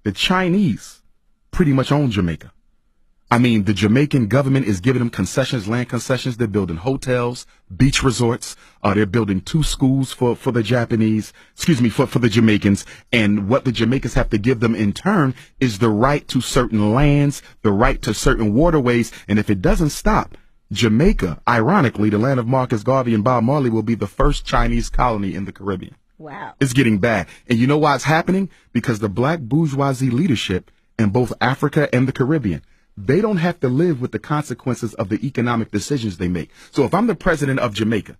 The Chinese pretty much own Jamaica. I mean, the Jamaican government is giving them concessions, land concessions. They're building hotels, beach resorts. They're building 2 schools for the Japanese, for the Jamaicans. And what the Jamaicans have to give them in turn is the right to certain lands, the right to certain waterways. And if it doesn't stop, Jamaica, ironically, the land of Marcus Garvey and Bob Marley, will be the first Chinese colony in the Caribbean. Wow. It's getting bad. And you know why it's happening? Because the black bourgeoisie leadership in both Africa and the Caribbean, they don't have to live with the consequences of the economic decisions they make. So if I'm the president of Jamaica,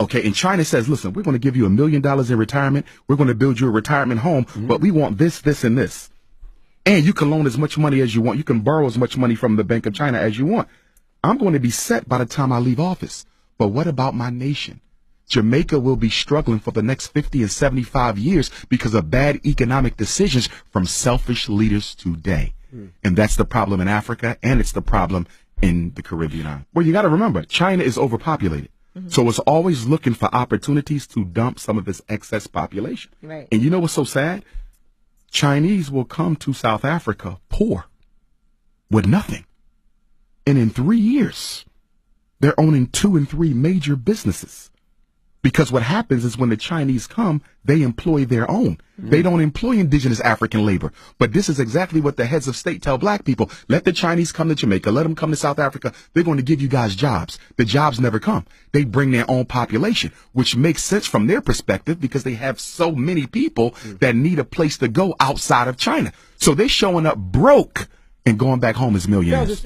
okay, and China says, listen, we're going to give you $1 million in retirement. We're going to build you a retirement home, but we want this, this, and this. And you can loan as much money as you want. You can borrow as much money from the Bank of China as you want. I'm going to be set by the time I leave office. But what about my nation? Jamaica will be struggling for the next 50 and 75 years because of bad economic decisions from selfish leaders today. And that's the problem in Africa, and it's the problem in the Caribbean. Well, you got to remember, China is overpopulated. So it's always looking for opportunities to dump some of this excess population. Right. And you know what's so sad? Chinese will come to South Africa poor, with nothing. And in 3 years, they're owning 2 and 3 major businesses. Because what happens is when the Chinese come, they employ their own. They don't employ indigenous African labor. But this is exactly what the heads of state tell black people. Let the Chinese come to Jamaica. Let them come to South Africa. They're going to give you guys jobs. The jobs never come. They bring their own population, which makes sense from their perspective because they have so many people that need a place to go outside of China. So they're showing up broke and going back home as millionaires.